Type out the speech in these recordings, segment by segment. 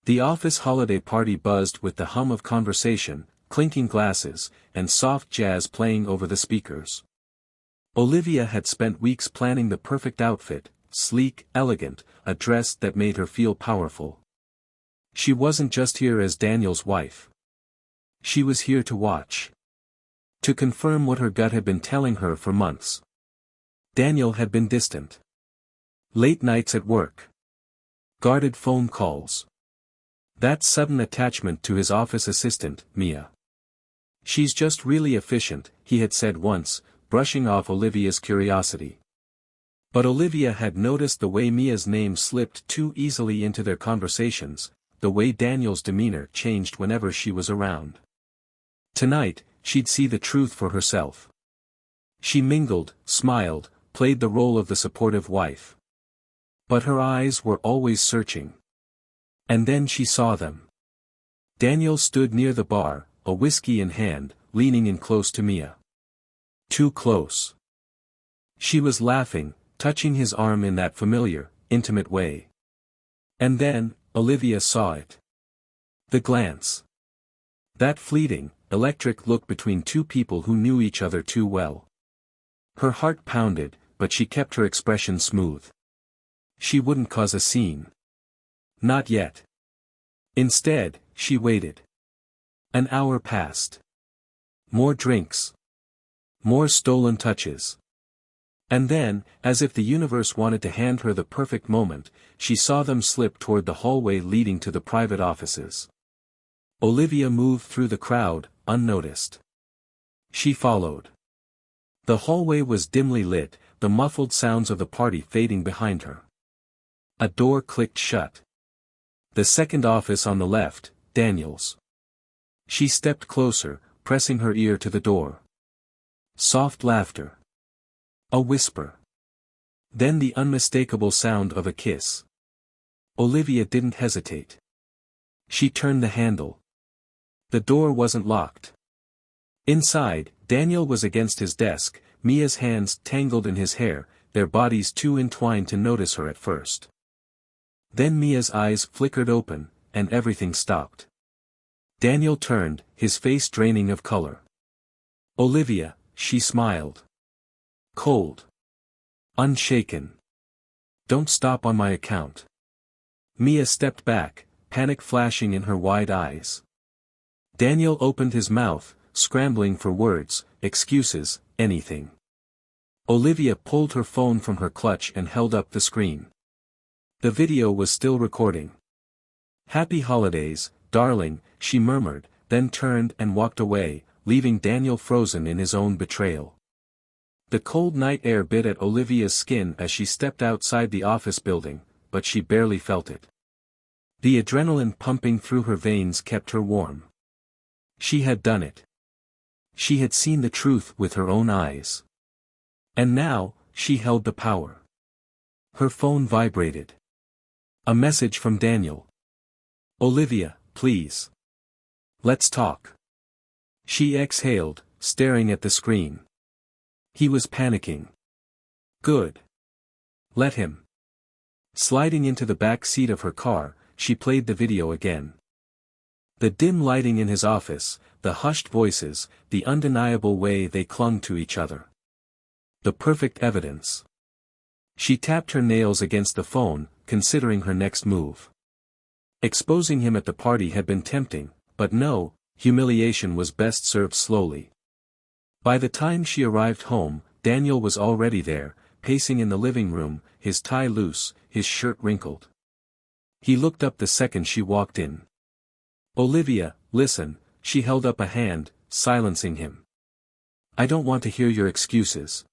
The office holiday party buzzed with the hum of conversation, clinking glasses, and soft jazz playing over the speakers. Olivia had spent weeks planning the perfect outfit, sleek, elegant, a dress that made her feel powerful. She wasn't just here as Daniel's wife. She was here to watch. To confirm what her gut had been telling her for months. Daniel had been distant. Late nights at work. Guarded phone calls. That sudden attachment to his office assistant, Mia. "She's just really efficient," he had said once, brushing off Olivia's curiosity. But Olivia had noticed the way Mia's name slipped too easily into their conversations, the way Daniel's demeanor changed whenever she was around. Tonight, she'd see the truth for herself. She mingled, smiled, played the role of the supportive wife. But her eyes were always searching. And then she saw them. Daniel stood near the bar, a whiskey in hand, leaning in close to Mia. Too close. She was laughing, touching his arm in that familiar, intimate way. And then, Olivia saw it. The glance. That fleeting, electric look between two people who knew each other too well. Her heart pounded, but she kept her expression smooth. She wouldn't cause a scene. Not yet. Instead, she waited. An hour passed. More drinks. More stolen touches. And then, as if the universe wanted to hand her the perfect moment, she saw them slip toward the hallway leading to the private offices. Olivia moved through the crowd, unnoticed. She followed. The hallway was dimly lit, the muffled sounds of the party fading behind her. A door clicked shut. The second office on the left, Daniel's. She stepped closer, pressing her ear to the door. Soft laughter. A whisper. Then the unmistakable sound of a kiss. Olivia didn't hesitate. She turned the handle. The door wasn't locked. Inside, Daniel was against his desk, Mia's hands tangled in his hair, their bodies too entwined to notice her at first. Then Mia's eyes flickered open, and everything stopped. Daniel turned, his face draining of color. "Olivia," she smiled. Cold. Unshaken. "Don't stop on my account." Mia stepped back, panic flashing in her wide eyes. Daniel opened his mouth, scrambling for words, excuses, anything. Olivia pulled her phone from her clutch and held up the screen. The video was still recording. "Happy holidays, darling," she murmured, then turned and walked away, leaving Daniel frozen in his own betrayal. The cold night air bit at Olivia's skin as she stepped outside the office building, but she barely felt it. The adrenaline pumping through her veins kept her warm. She had done it. She had seen the truth with her own eyes. And now, she held the power. Her phone vibrated. A message from Daniel. "Olivia, please. Let's talk." She exhaled, staring at the screen. He was panicking. Good. Let him. Sliding into the back seat of her car, she played the video again. The dim lighting in his office, the hushed voices, the undeniable way they clung to each other. The perfect evidence. She tapped her nails against the phone, considering her next move. Exposing him at the party had been tempting, but no, humiliation was best served slowly. By the time she arrived home, Daniel was already there, pacing in the living room, his tie loose, his shirt wrinkled. He looked up the second she walked in. "Olivia, listen," she held up a hand, silencing him. "I don't want to hear your excuses."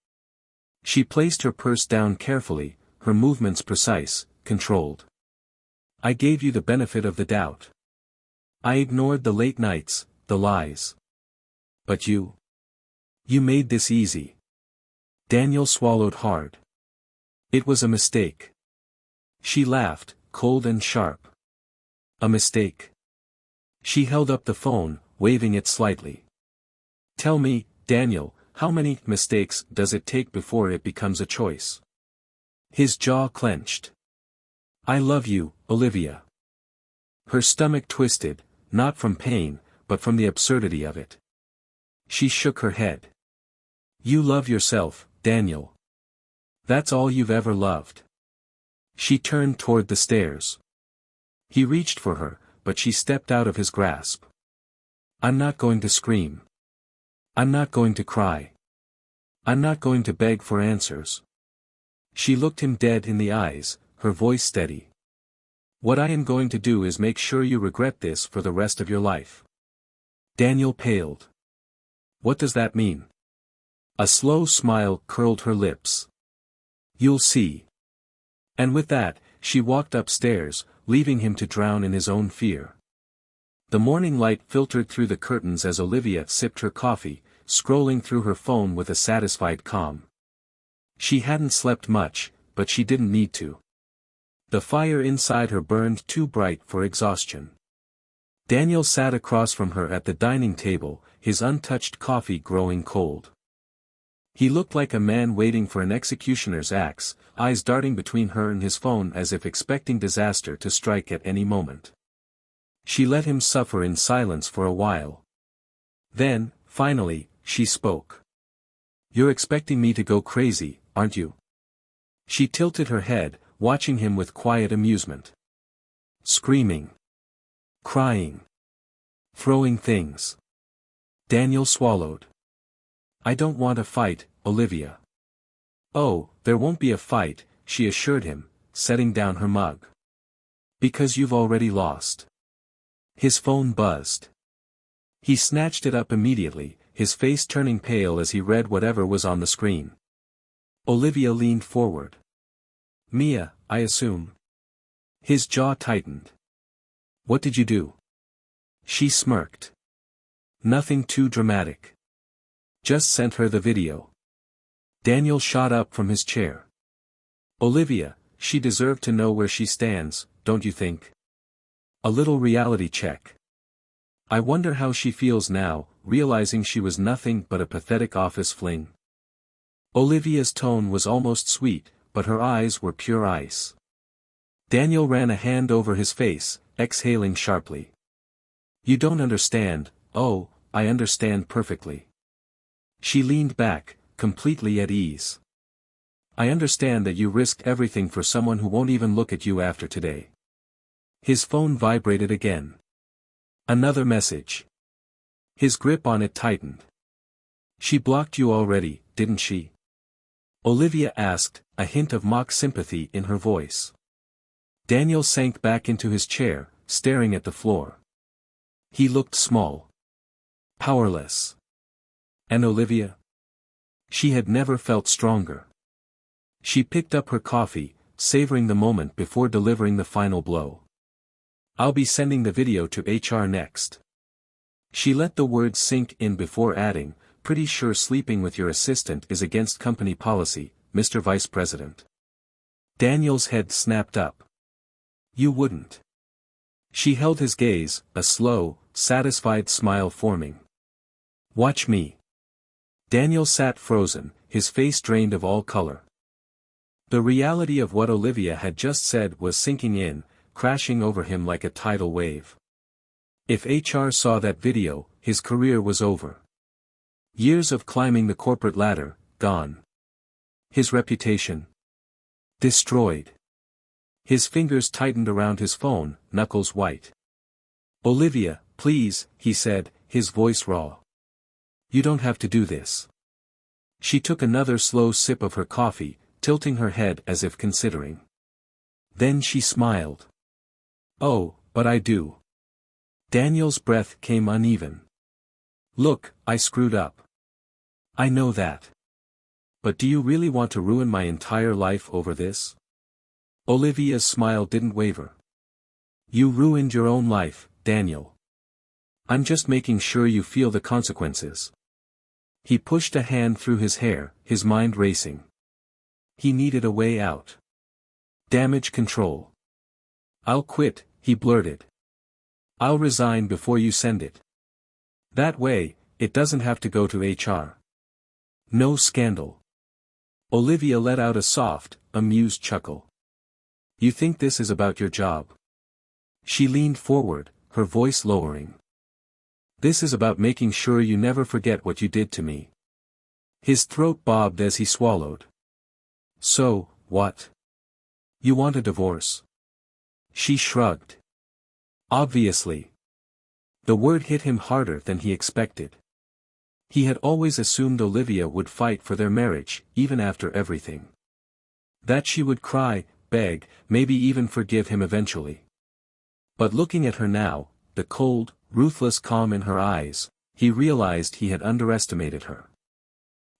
She placed her purse down carefully, her movements precise, controlled. "I gave you the benefit of the doubt. I ignored the late nights, the lies. But you made this easy." Daniel swallowed hard. "It was a mistake." She laughed, cold and sharp. "A mistake?" She held up the phone, waving it slightly. "Tell me, Daniel, how many mistakes does it take before it becomes a choice?" His jaw clenched. "I love you, Olivia." Her stomach twisted, not from pain, but from the absurdity of it. She shook her head. You love yourself, Daniel. That's all you've ever loved. She turned toward the stairs. He reached for her, but she stepped out of his grasp. I'm not going to scream. I'm not going to cry. I'm not going to beg for answers. She looked him dead in the eyes, her voice steady. What I am going to do is make sure you regret this for the rest of your life. Daniel paled. What does that mean? A slow smile curled her lips. You'll see. And with that, she walked upstairs, leaving him to drown in his own fear. The morning light filtered through the curtains as Olivia sipped her coffee, scrolling through her phone with a satisfied calm. She hadn't slept much, but she didn't need to. The fire inside her burned too bright for exhaustion. Daniel sat across from her at the dining table, his untouched coffee growing cold. He looked like a man waiting for an executioner's axe, eyes darting between her and his phone as if expecting disaster to strike at any moment. She let him suffer in silence for a while. Then, finally, she spoke. You're expecting me to go crazy, aren't you? She tilted her head, watching him with quiet amusement. Screaming. Crying. Throwing things. Daniel swallowed. I don't want a fight, Olivia. Oh, there won't be a fight, she assured him, setting down her mug. Because you've already lost. His phone buzzed. He snatched it up immediately, his face turning pale as he read whatever was on the screen. Olivia leaned forward. Mia, I assume. His jaw tightened. What did you do? She smirked. Nothing too dramatic. Just sent her the video. Daniel shot up from his chair. Olivia, she deserved to know where she stands, don't you think? A little reality check. I wonder how she feels now, realizing she was nothing but a pathetic office fling. Olivia's tone was almost sweet, but her eyes were pure ice. Daniel ran a hand over his face, exhaling sharply. You don't understand. Oh, I understand perfectly. She leaned back, completely at ease. I understand that you risked everything for someone who won't even look at you after today. His phone vibrated again. Another message. His grip on it tightened. She blocked you already, didn't she? Olivia asked, a hint of mock sympathy in her voice. Daniel sank back into his chair, staring at the floor. He looked small. Powerless. And Olivia? She had never felt stronger. She picked up her coffee, savoring the moment before delivering the final blow. I'll be sending the video to HR next. She let the words sink in before adding, pretty sure sleeping with your assistant is against company policy, Mr. Vice President. Daniel's head snapped up. You wouldn't. She held his gaze, a slow, satisfied smile forming. Watch me. Daniel sat frozen, his face drained of all color. The reality of what Olivia had just said was sinking in, crashing over him like a tidal wave. If HR saw that video, his career was over. Years of climbing the corporate ladder, gone. His reputation. Destroyed. His fingers tightened around his phone, knuckles white. Olivia, please, he said, his voice raw. You don't have to do this. She took another slow sip of her coffee, tilting her head as if considering. Then she smiled. Oh, but I do. Daniel's breath came uneven. Look, I screwed up. I know that. But do you really want to ruin my entire life over this? Olivia's smile didn't waver. You ruined your own life, Daniel. I'm just making sure you feel the consequences. He pushed a hand through his hair, his mind racing. He needed a way out. Damage control. I'll quit, he blurted. I'll resign before you send it. That way, it doesn't have to go to HR. No scandal. Olivia let out a soft, amused chuckle. You think this is about your job? She leaned forward, her voice lowering. This is about making sure you never forget what you did to me. His throat bobbed as he swallowed. So, what? You want a divorce? She shrugged. Obviously. The word hit him harder than he expected. He had always assumed Olivia would fight for their marriage, even after everything. That she would cry, beg, maybe even forgive him eventually. But looking at her now, the cold, ruthless calm in her eyes, he realized he had underestimated her.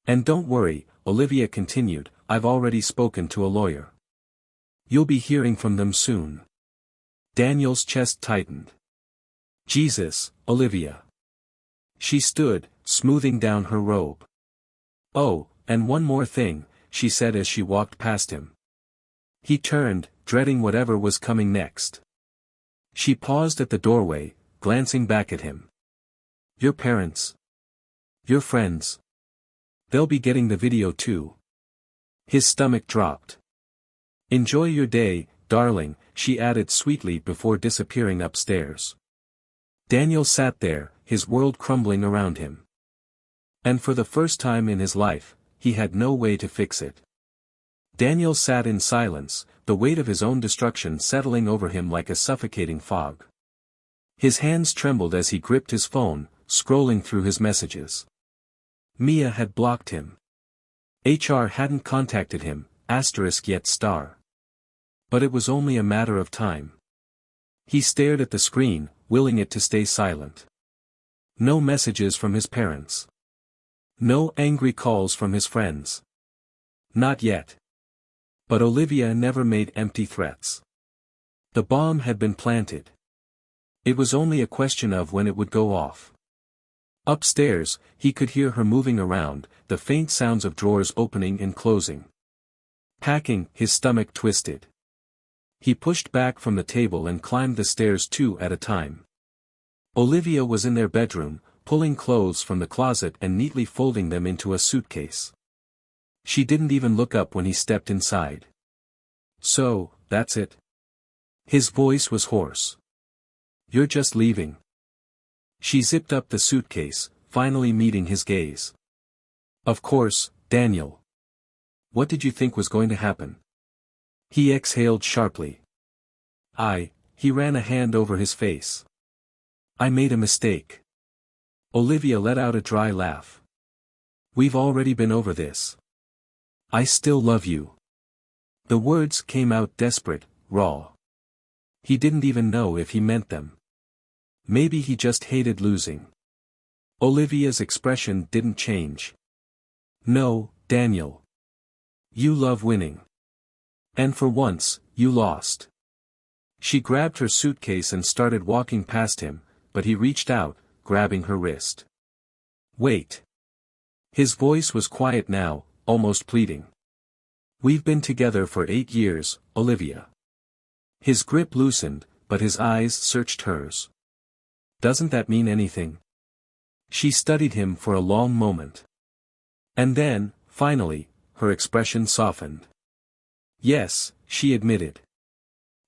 And don't worry, Olivia continued, I've already spoken to a lawyer. You'll be hearing from them soon. Daniel's chest tightened. Jesus, Olivia. She stood, smoothing down her robe. Oh, and one more thing, she said as she walked past him. He turned, dreading whatever was coming next. She paused at the doorway, glancing back at him. Your parents. Your friends. They'll be getting the video too. His stomach dropped. Enjoy your day, darling, she added sweetly before disappearing upstairs. Daniel sat there, his world crumbling around him. And for the first time in his life, he had no way to fix it. Daniel sat in silence, the weight of his own destruction settling over him like a suffocating fog. His hands trembled as he gripped his phone, scrolling through his messages. Mia had blocked him. HR hadn't contacted him, yet star. But it was only a matter of time. He stared at the screen, willing it to stay silent. No messages from his parents. No angry calls from his friends. Not yet. But Olivia never made empty threats. The bomb had been planted. It was only a question of when it would go off. Upstairs, he could hear her moving around, the faint sounds of drawers opening and closing. Packing, his stomach twisted. He pushed back from the table and climbed the stairs 2 at a time. Olivia was in their bedroom, pulling clothes from the closet and neatly folding them into a suitcase. She didn't even look up when he stepped inside. So, that's it? His voice was hoarse. You're just leaving. She zipped up the suitcase, finally meeting his gaze. Of course, Daniel. What did you think was going to happen? He exhaled sharply. He ran a hand over his face. I made a mistake. Olivia let out a dry laugh. We've already been over this. I still love you. The words came out desperate, raw. He didn't even know if he meant them. Maybe he just hated losing. Olivia's expression didn't change. No, Daniel. You love winning. And for once, you lost. She grabbed her suitcase and started walking past him, but he reached out, grabbing her wrist. Wait. His voice was quiet now, almost pleading. We've been together for 8 years, Olivia. His grip loosened, but his eyes searched hers. Doesn't that mean anything? She studied him for a long moment. And then, finally, her expression softened. Yes, she admitted.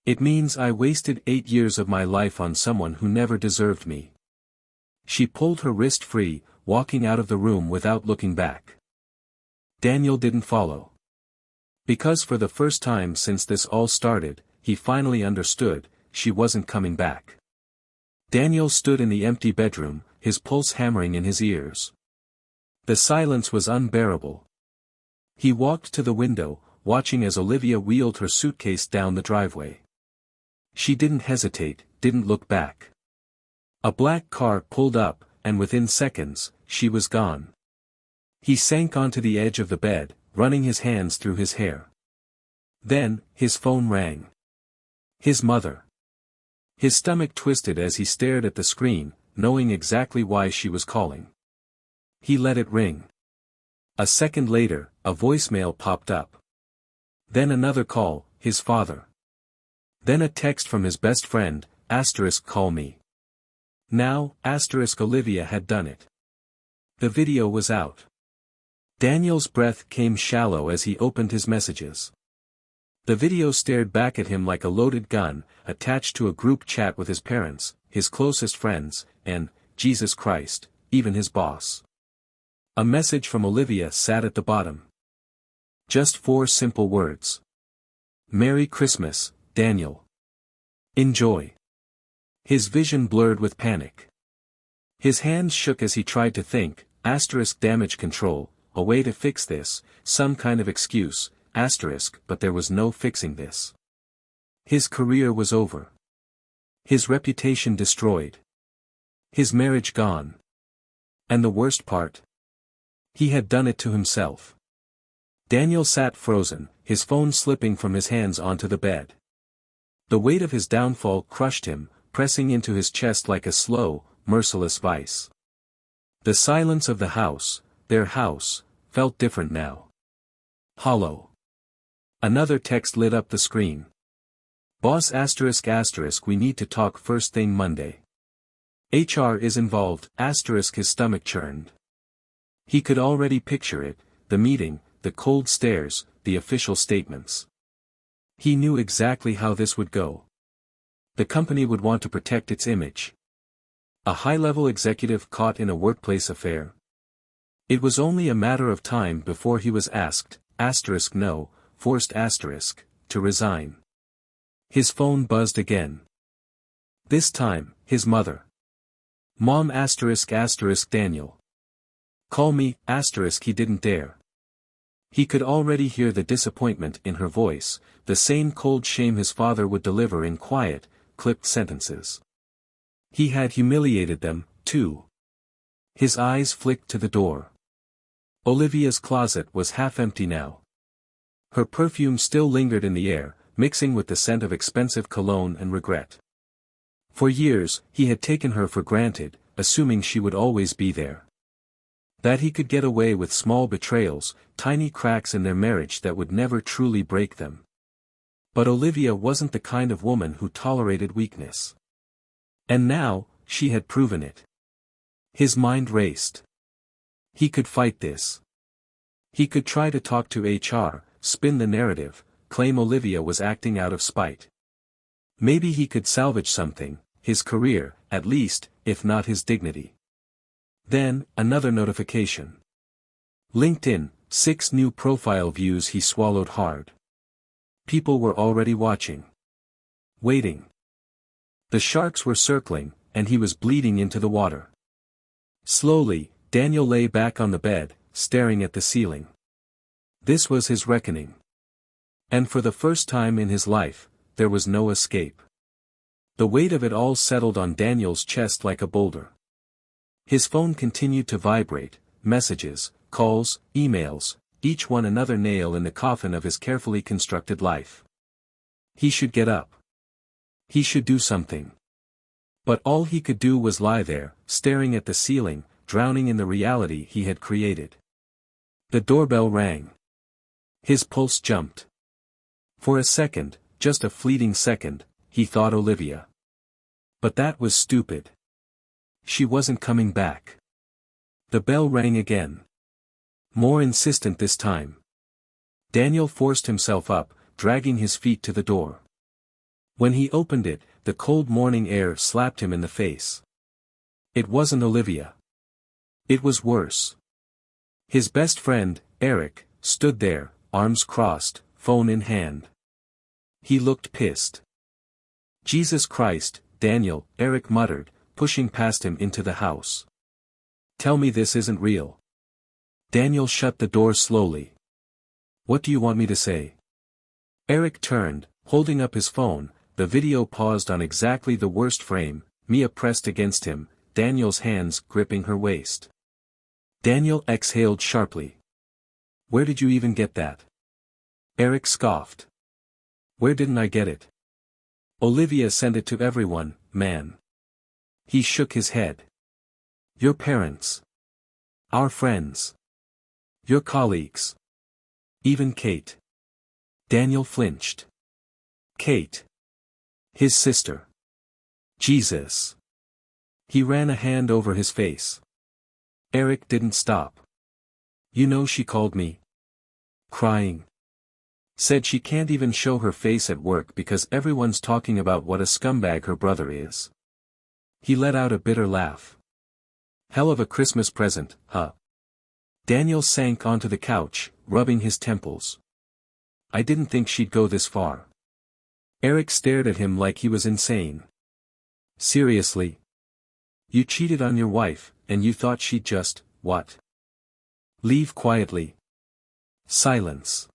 It means I wasted 8 years of my life on someone who never deserved me. She pulled her wrist free, walking out of the room without looking back. Daniel didn't follow. Because for the first time since this all started, he finally understood, she wasn't coming back. Daniel stood in the empty bedroom, his pulse hammering in his ears. The silence was unbearable. He walked to the window, watching as Olivia wheeled her suitcase down the driveway. She didn't hesitate, didn't look back. A black car pulled up, and within seconds, she was gone. He sank onto the edge of the bed, running his hands through his hair. Then, his phone rang. His mother. His stomach twisted as he stared at the screen, knowing exactly why she was calling. He let it ring. A second later, a voicemail popped up. Then another call, his father. Then a text from his best friend, call me. Now, Olivia had done it. The video was out. Daniel's breath came shallow as he opened his messages. The video stared back at him like a loaded gun, attached to a group chat with his parents, his closest friends, and, Jesus Christ, even his boss. A message from Olivia sat at the bottom. Just 4 simple words. Merry Christmas, Daniel. Enjoy. His vision blurred with panic. His hands shook as he tried to think, damage control, a way to fix this, some kind of excuse, but there was no fixing this. His career was over. His reputation destroyed. His marriage gone. And the worst part? He had done it to himself. Daniel sat frozen, his phone slipping from his hands onto the bed. The weight of his downfall crushed him, pressing into his chest like a slow, merciless vice. The silence of the house, their house, felt different now. Hollow. Another text lit up the screen. Boss ***, we need to talk first thing Monday. HR is involved, ***, his stomach churned. He could already picture it, the meeting, the cold stares, the official statements. He knew exactly how this would go. The company would want to protect *its image. A high-level executive caught in a workplace affair. It was only a matter of time before he was asked, no, forced to resign. His phone buzzed again. This time, his mother. Mom Daniel. Call me, he didn't dare. He could already hear the disappointment in her voice, the same cold shame his father would deliver in quiet, clipped sentences. He had humiliated them, too. His eyes flicked to the door. Olivia's closet was half empty now. Her perfume still lingered in the air, mixing with the scent of expensive cologne and regret. For years, he had taken her for granted, assuming she would always be there. That he could get away with small betrayals, tiny cracks in their marriage that would never truly break them. But Olivia wasn't the kind of woman who tolerated weakness. And now, she had proven it. His mind raced. He could fight this. He could try to talk to HR, spin the narrative, claim Olivia was acting out of spite. Maybe he could salvage something, his career, at least, if not his dignity. Then, another notification. LinkedIn, 6 new profile views. He swallowed hard. People were already watching. Waiting. The sharks were circling, and he was bleeding into the water. Slowly, Daniel lay back on the bed, staring at the ceiling. This was his reckoning. And for the first time in his life, there was no escape. The weight of it all settled on Daniel's chest like a boulder. His phone continued to vibrate, messages, calls, emails, each one another nail in the coffin of his carefully constructed life. He should get up. He should do something. But all he could do was lie there, staring at the ceiling, drowning in the reality he had created. The doorbell rang. His pulse jumped. For a second, just a fleeting second, he thought Olivia. But that was stupid. She wasn't coming back. The bell rang again. More insistent this time. Daniel forced himself up, dragging his feet to the door. When he opened it, the cold morning air slapped him in the face. It wasn't Olivia. It was worse. His best friend, Eric, stood there, arms crossed, phone in hand. He looked pissed. Jesus Christ, Daniel, Eric muttered, pushing past him into the house. Tell me this isn't real. Daniel shut the door slowly. What do you want me to say? Eric turned, holding up his phone, the video paused on exactly the worst frame, Mia pressed against him, Daniel's hands gripping her waist. Daniel exhaled sharply. Where did you even get that? Eric scoffed. Where didn't I get it? Olivia sent it to everyone, man. He shook his head. Your parents. Our friends. Your colleagues. Even Kate. Daniel flinched. Kate. His sister. Jesus. He ran a hand over his face. Eric didn't stop. You know she called me. Crying. Said she can't even show her face at work because everyone's talking about what a scumbag her brother is. He let out a bitter laugh. Hell of a Christmas present, huh? Daniel sank onto the couch, rubbing his temples. I didn't think she'd go this far. Eric stared at him like he was insane. Seriously? You cheated on your wife, and you thought she'd just, what? Leave quietly. Silence.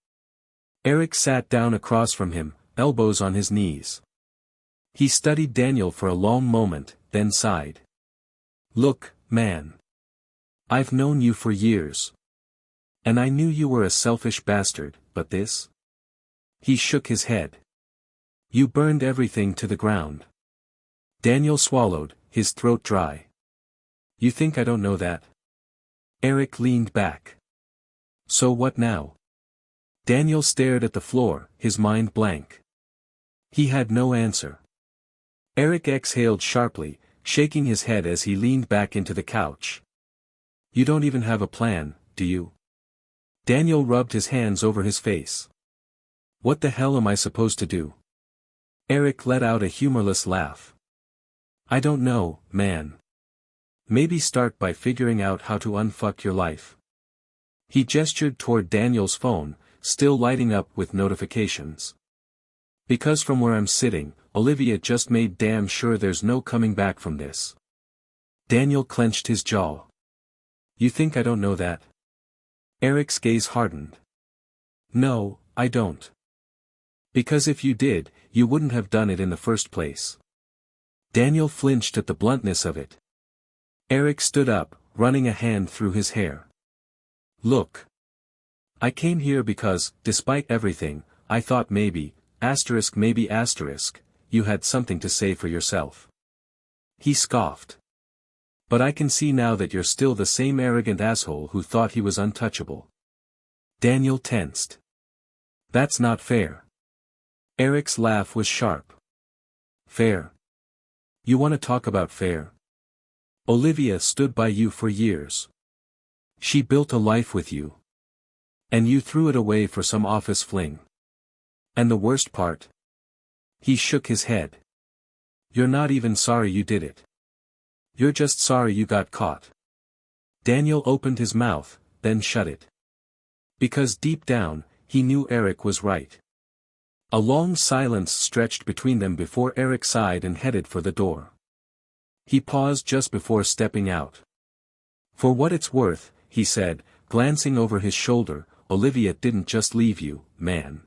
Eric sat down across from him, elbows on his knees. He studied Daniel for a long moment, then sighed. Look, man. I've known you for years. And I knew you were a selfish bastard, but this? He shook his head. You burned everything to the ground. Daniel swallowed, his throat dry. You think I don't know that? Eric leaned back. So what now? Daniel stared at the floor, his mind blank. He had no answer. Eric exhaled sharply, shaking his head as he leaned back into the couch. You don't even have a plan, do you? Daniel rubbed his hands over his face. What the hell am I supposed to do? Eric let out a humorless laugh. I don't know, man. Maybe start by figuring out how to unfuck your life. He gestured toward Daniel's phone, still lighting up with notifications. Because from where I'm sitting, Olivia just made damn sure there's no coming back from this. Daniel clenched his jaw. You think I don't know that? Eric's gaze hardened. No, I don't. Because if you did, you wouldn't have done it in the first place. Daniel flinched at the bluntness of it. Eric stood up, running a hand through his hair. Look. I came here because, despite everything, I thought maybe, you had something to say for yourself. He scoffed. But I can see now that you're still the same arrogant asshole who thought he was untouchable. Daniel tensed. That's not fair. Eric's laugh was sharp. Fair? You want to talk about fair? Olivia stood by you for years. She built a life with you. And you threw it away for some office fling. And the worst part? He shook his head. You're not even sorry you did it. You're just sorry you got caught. Daniel opened his mouth, then shut it. Because deep down, he knew Eric was right. A long silence stretched between them before Eric sighed and headed for the door. He paused just before stepping out. For what it's worth, he said, glancing over his shoulder, Olivia didn't just leave you, man.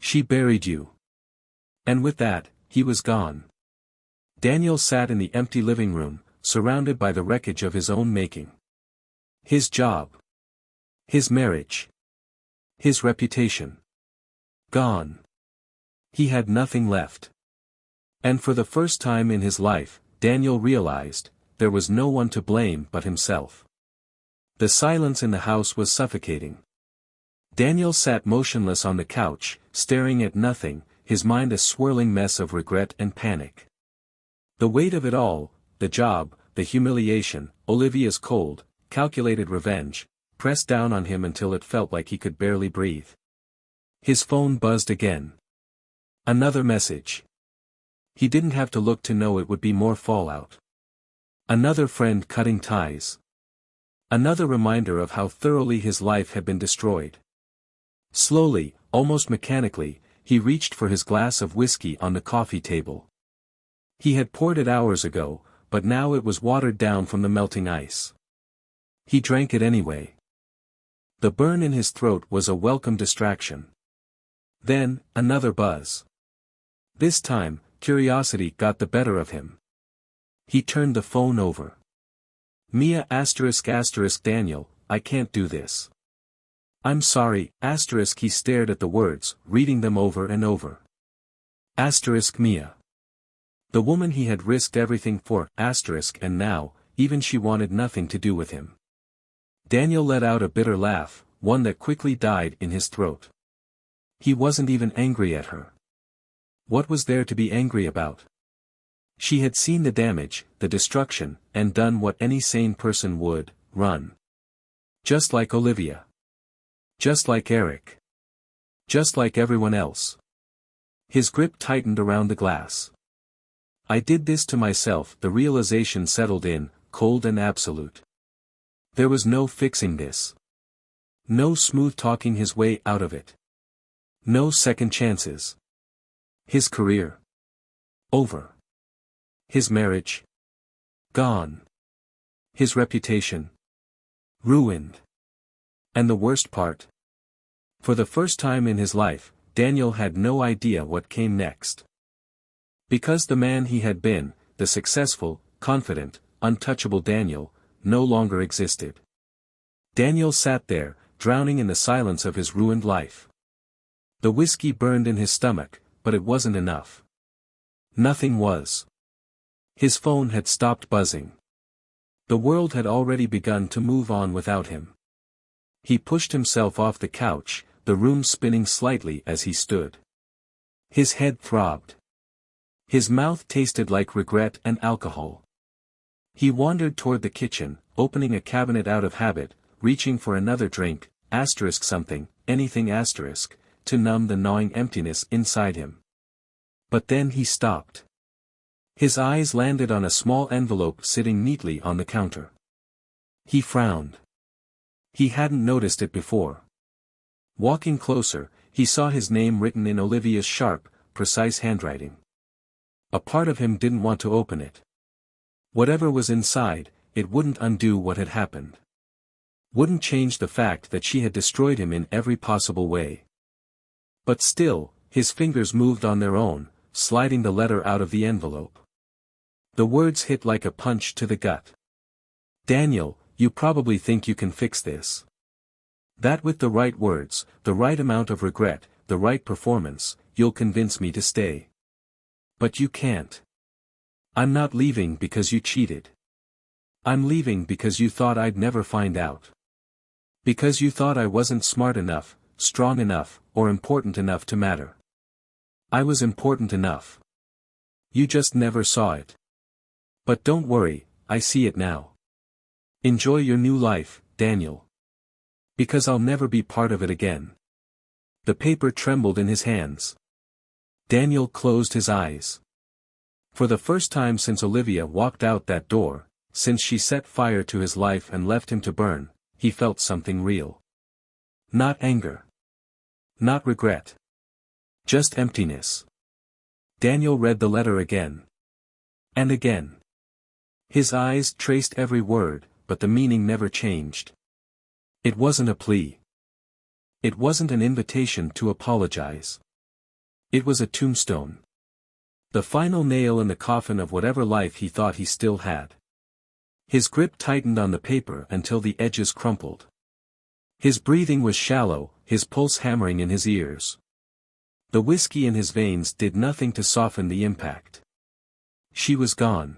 She buried you. And with that, he was gone. Daniel sat in the empty living room, surrounded by the wreckage of his own making. His job. His marriage. His reputation. Gone. He had nothing left. And for the first time in his life, Daniel realized, there was no one to blame but himself. The silence in the house was suffocating. Daniel sat motionless on the couch, staring at nothing, his mind a swirling mess of regret and panic. The weight of it all, the job, the humiliation, Olivia's cold, calculated revenge, pressed down on him until it felt like he could barely breathe. His phone buzzed again. Another message. He didn't have to look to know it would be more fallout. Another friend cutting ties. Another reminder of how thoroughly his life had been destroyed. Slowly, almost mechanically, he reached for his glass of whiskey on the coffee table. He had poured it hours ago, but now it was watered down from the melting ice. He drank it anyway. The burn in his throat was a welcome distraction. Then, another buzz. This time, curiosity got the better of him. He turned the phone over. Mia **** Daniel, I can't do this. I'm sorry, ***. He stared at the words, reading them over and over. Mia. The woman he had risked everything for, ***, and now, even she wanted nothing to do with him. Daniel let out a bitter laugh, one that quickly died in his throat. He wasn't even angry at her. What was there to be angry about? She had seen the damage, the destruction, and done what any sane person would, run. Just like Olivia. Just like Eric. Just like everyone else. His grip tightened around the glass. I did this to myself, the realization settled in, cold and absolute. There was no fixing this. No smooth talking his way out of it. No second chances. His career. Over. His marriage. Gone. His reputation. Ruined. And the worst part. For the first time in his life, Daniel had no idea what came next. Because the man he had been, the successful, confident, untouchable Daniel, no longer existed. Daniel sat there, drowning in the silence of his ruined life. The whiskey burned in his stomach, but it wasn't enough. Nothing was. His phone had stopped buzzing. The world had already begun to move on without him. He pushed himself off the couch, the room spinning slightly as he stood. His head throbbed. His mouth tasted like regret and alcohol. He wandered toward the kitchen, opening a cabinet out of habit, reaching for another drink, something, anything to numb the gnawing emptiness inside him. But then he stopped. His eyes landed on a small envelope sitting neatly on the counter. He frowned. He hadn't noticed it before. Walking closer, he saw his name written in Olivia's sharp, precise handwriting. A part of him didn't want to open it. Whatever was inside, it wouldn't undo what had happened. Wouldn't change the fact that she had destroyed him in every possible way. But still, his fingers moved on their own, sliding the letter out of the envelope. The words hit like a punch to the gut. Daniel, you probably think you can fix this. That with the right words, the right amount of regret, the right performance, you'll convince me to stay. But you can't. I'm not leaving because you cheated. I'm leaving because you thought I'd never find out. Because you thought I wasn't smart enough, strong enough, or important enough to matter. I was important enough. You just never saw it. But don't worry, I see it now. Enjoy your new life, Daniel. Because I'll never be part of it again. The paper trembled in his hands. Daniel closed his eyes. For the first time since Olivia walked out that door, since she set fire to his life and left him to burn, he felt something real. Not anger. Not regret. Just emptiness. Daniel read the letter again. And again. His eyes traced every word, but the meaning never changed. It wasn't a plea. It wasn't an invitation to apologize. It was a tombstone. The final nail in the coffin of whatever life he thought he still had. His grip tightened on the paper until the edges crumpled. His breathing was shallow, his pulse hammering in his ears. The whiskey in his veins did nothing to soften the impact. She was gone.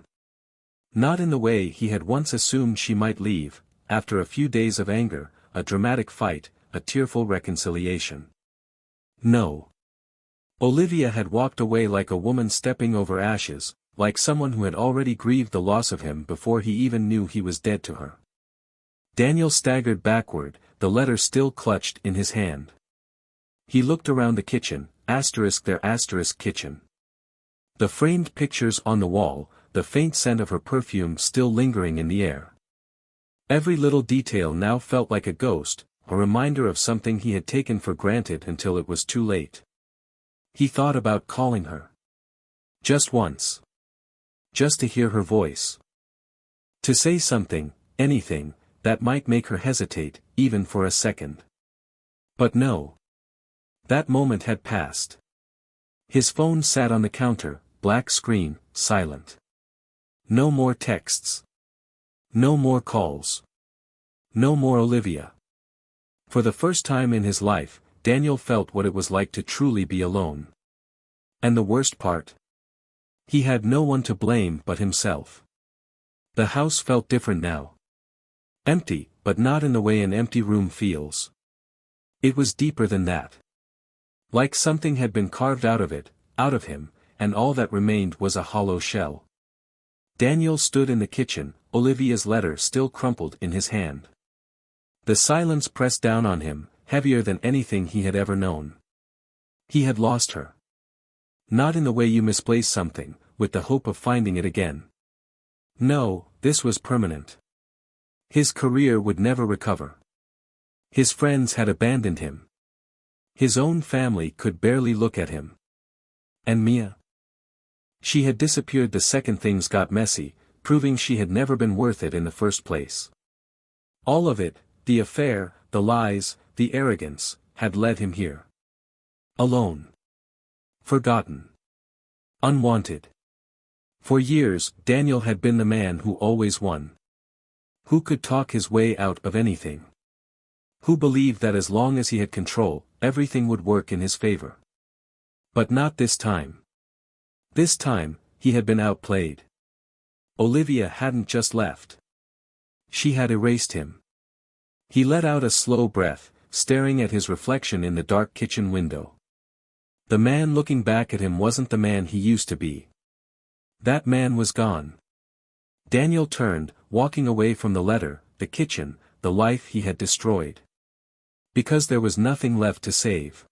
Not in the way he had once assumed she might leave, after a few days of anger, a dramatic fight, a tearful reconciliation. No. Olivia had walked away like a woman stepping over ashes, like someone who had already grieved the loss of him before he even knew he was dead to her. Daniel staggered backward, the letter still clutched in his hand. He looked around the kitchen, kitchen. The framed pictures on the wall, the faint scent of her perfume still lingering in the air. Every little detail now felt like a ghost, a reminder of something he had taken for granted until it was too late. He thought about calling her. Just once. Just to hear her voice. To say something, anything, that might make her hesitate, even for a second. But no. That moment had passed. His phone sat on the counter, black screen, silent. No more texts. No more calls. No more Olivia. For the first time in his life, Daniel felt what it was like to truly be alone. And the worst part? He had no one to blame but himself. The house felt different now. Empty, but not in the way an empty room feels. It was deeper than that. Like something had been carved out of it, out of him, and all that remained was a hollow shell. Daniel stood in the kitchen, Olivia's letter still crumpled in his hand. The silence pressed down on him, heavier than anything he had ever known. He had lost her. Not in the way you misplace something, with the hope of finding it again. No, this was permanent. His career would never recover. His friends had abandoned him. His own family could barely look at him. And Mia? She had disappeared the second things got messy, proving she had never been worth it in the first place. All of it, the affair, the lies, the arrogance, had led him here. Alone. Forgotten. Unwanted. For years, Daniel had been the man who always won. Who could talk his way out of anything. Who believed that as long as he had control, everything would work in his favor. But not this time. This time, he had been outplayed. Olivia hadn't just left. She had erased him. He let out a slow breath, staring at his reflection in the dark kitchen window. The man looking back at him wasn't the man he used to be. That man was gone. Daniel turned, walking away from the letter, the kitchen, the life he had destroyed. Because there was nothing left to save.